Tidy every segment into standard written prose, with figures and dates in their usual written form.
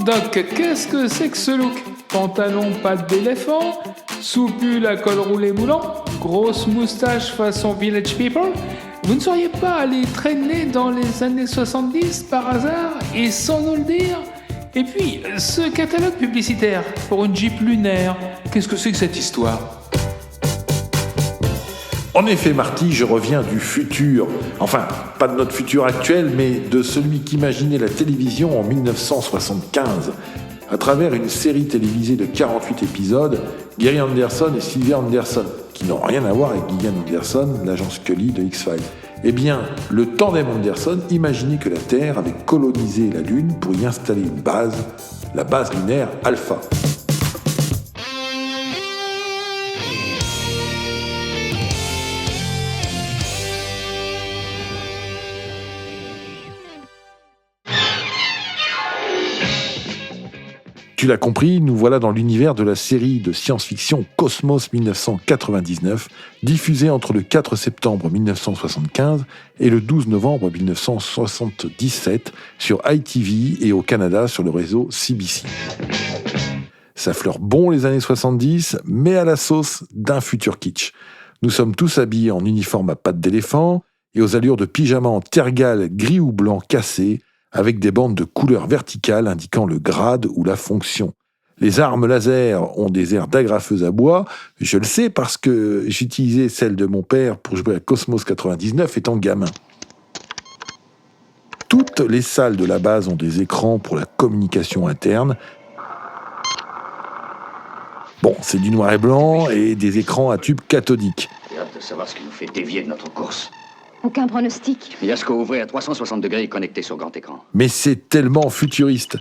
Doc, qu'est-ce que c'est que ce look? Pantalon pattes d'éléphant, soupule à col roulé moulant, grosse moustache façon Village People? Vous ne seriez pas allé traîner dans les années 70 par hasard et sans nous le dire? Et puis, ce catalogue publicitaire pour une Jeep lunaire, qu'est-ce que c'est que cette histoire? En effet, Marty, je reviens du futur. Enfin, pas de notre futur actuel, mais de celui qu'imaginait la télévision en 1975. À travers une série télévisée de 48 épisodes, Gary Anderson et Sylvia Anderson, qui n'ont rien à voir avec Gillian Anderson, l'agent Scully de X-Files. Eh bien, le tandem Anderson imaginait que la Terre avait colonisé la Lune pour y installer une base, la base lunaire Alpha. Tu l'as compris, nous voilà dans l'univers de la série de science-fiction Cosmos 1999, diffusée entre le 4 septembre 1975 et le 12 novembre 1977 sur ITV et au Canada sur le réseau CBC. Ça fleure bon les années 70, mais à la sauce d'un futur kitsch. Nous sommes tous habillés en uniforme à pattes d'éléphant et aux allures de pyjama en tergal gris ou blanc cassé, avec des bandes de couleur verticale indiquant le grade ou la fonction. Les armes laser ont des airs d'agrafeuse à bois, je le sais parce que j'utilisais celle de mon père pour jouer à Cosmos 99 étant gamin. Toutes les salles de la base ont des écrans pour la communication interne. Bon, c'est du noir et blanc et des écrans à tube cathodique. J'ai hâte de savoir ce qui nous fait dévier de notre course. Aucun pronostic. Fiasco ouvré à 360 degrés et connecté sur grand écran. Mais c'est tellement futuriste.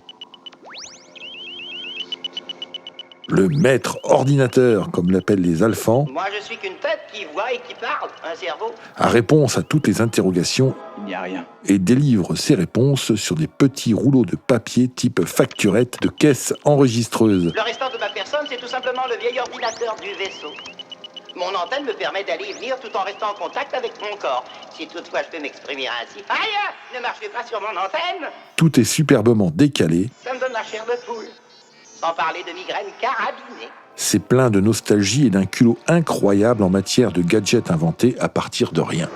Le maître ordinateur, comme l'appellent les alphans, Moi, je suis qu'une tête qui voit et qui parle, un cerveau. a réponse à toutes les interrogations Il n'y a rien. et délivre ses réponses sur des petits rouleaux de papier type facturette de caisse enregistreuse. Le restant de ma personne, c'est tout simplement le vieil ordinateur du vaisseau. Mon antenne me permet d'aller et venir tout en restant en contact avec mon corps. Si toutefois je peux m'exprimer ainsi. Aïe! Ne marchez pas sur mon antenne! Tout est superbement décalé, Ça me donne la chair de poule. Sans parler de migraine carabinée. c'est plein de nostalgie et d'un culot incroyable en matière de gadgets inventés à partir de rien.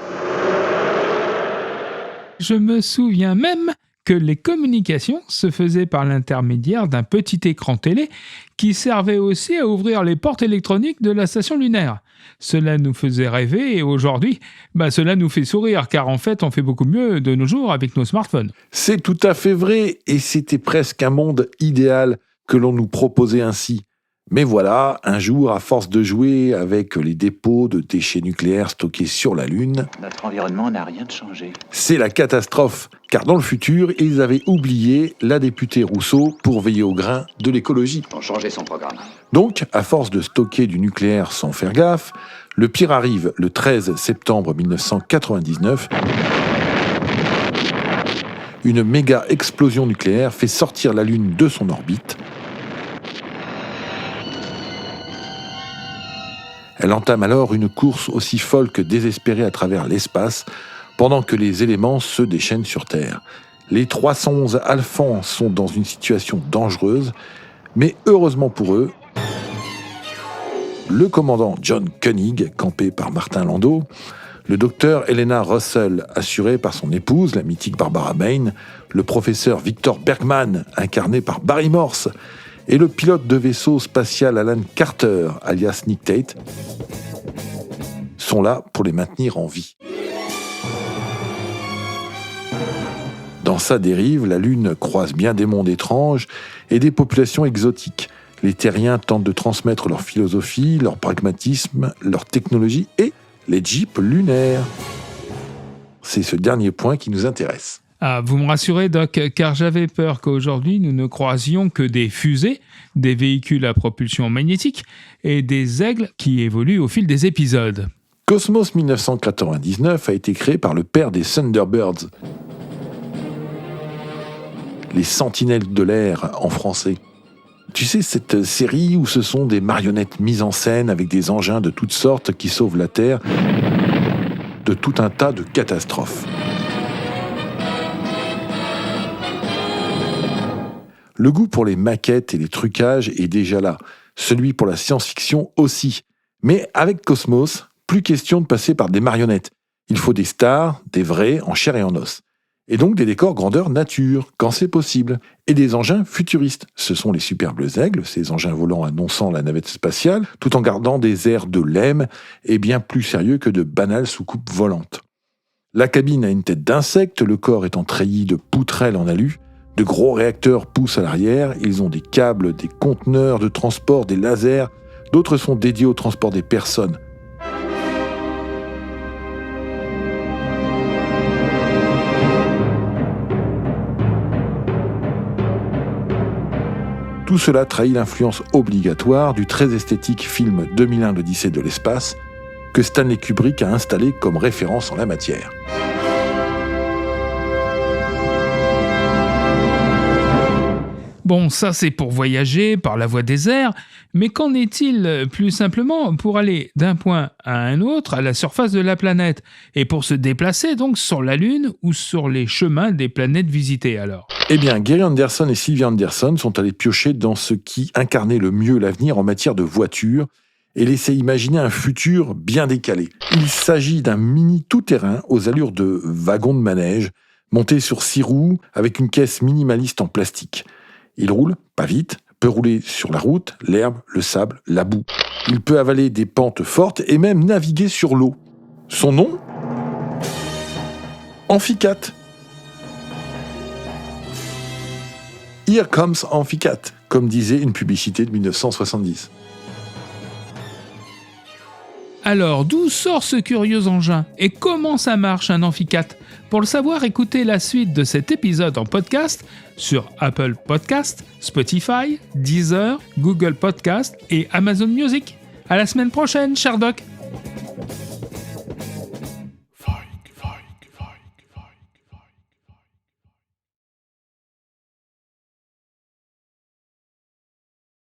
Je me souviens même que les communications se faisaient par l'intermédiaire d'un petit écran télé qui servait aussi à ouvrir les portes électroniques de la station lunaire. Cela nous faisait rêver et aujourd'hui, cela nous fait sourire car en fait on fait beaucoup mieux de nos jours avec nos smartphones. C'est tout à fait vrai et c'était presque un monde idéal que l'on nous proposait ainsi. Mais voilà, un jour, à force de jouer avec les dépôts de déchets nucléaires stockés sur la Lune, Notre environnement n'a rien changé. c'est la catastrophe, car dans le futur, ils avaient oublié la députée Rousseau pour veiller au grain de l'écologie. Ils ont changé son programme. Donc, à force de stocker du nucléaire sans faire gaffe, le pire arrive le 13 septembre 1999. Une méga explosion nucléaire fait sortir la Lune de son orbite. Elle entame alors une course aussi folle que désespérée à travers l'espace, pendant que les éléments se déchaînent sur Terre. Les 311 alphans sont dans une situation dangereuse, mais heureusement pour eux, le commandant John Koenig, campé par Martin Landau, le docteur Helena Russell, assurée par son épouse, la mythique Barbara Bain, le professeur Victor Bergman, incarné par Barry Morse, et le pilote de vaisseau spatial Alan Carter, alias Nick Tate, sont là pour les maintenir en vie. Dans sa dérive, la Lune croise bien des mondes étranges et des populations exotiques. Les terriens tentent de transmettre leur philosophie, leur pragmatisme, leur technologie et les jeeps lunaires. C'est ce dernier point qui nous intéresse. Ah, vous me rassurez, Doc, car j'avais peur qu'aujourd'hui nous ne croisions que des fusées, des véhicules à propulsion magnétique et des aigles qui évoluent au fil des épisodes. Cosmos 1999 a été créé par le père des Thunderbirds, les sentinelles de l'air en français. Tu sais, cette série où ce sont des marionnettes mises en scène avec des engins de toutes sortes qui sauvent la Terre de tout un tas de catastrophes. Le goût pour les maquettes et les trucages est déjà là, celui pour la science-fiction aussi. Mais avec Cosmos, plus question de passer par des marionnettes. Il faut des stars, des vrais, en chair et en os. Et donc des décors grandeur nature, quand c'est possible. Et des engins futuristes. Ce sont les superbes aigles, ces engins volants annonçant la navette spatiale, tout en gardant des airs de lemme et bien plus sérieux que de banales soucoupes volantes. La cabine a une tête d'insecte, le corps étant treillis de poutrelles en alu. De gros réacteurs poussent à l'arrière, ils ont des câbles, des conteneurs de transport, des lasers. D'autres sont dédiés au transport des personnes. Tout cela trahit l'influence obligatoire du très esthétique film 2001 l'Odyssée de l'espace que Stanley Kubrick a installé comme référence en la matière. Bon, ça c'est pour voyager par la voie des airs, mais qu'en est-il plus simplement pour aller d'un point à un autre à la surface de la planète et pour se déplacer donc sur la Lune ou sur les chemins des planètes visitées alors ? Eh bien, Gary Anderson et Sylvia Anderson sont allés piocher dans ce qui incarnait le mieux l'avenir en matière de voitures et laisser imaginer un futur bien décalé. Il s'agit d'un mini tout-terrain aux allures de wagon de manège, monté sur 6 roues avec une caisse minimaliste en plastique. Il roule, pas vite, peut rouler sur la route, l'herbe, le sable, la boue. Il peut avaler des pentes fortes et même naviguer sur l'eau. Son nom ? Amphicat. Here comes Amphicat, comme disait une publicité de 1970. Alors, d'où sort ce curieux engin ? Et comment ça marche un Amphicat ? Pour le savoir, écoutez la suite de cet épisode en podcast sur Apple Podcast, Spotify, Deezer, Google Podcast et Amazon Music. À la semaine prochaine, cher Doc.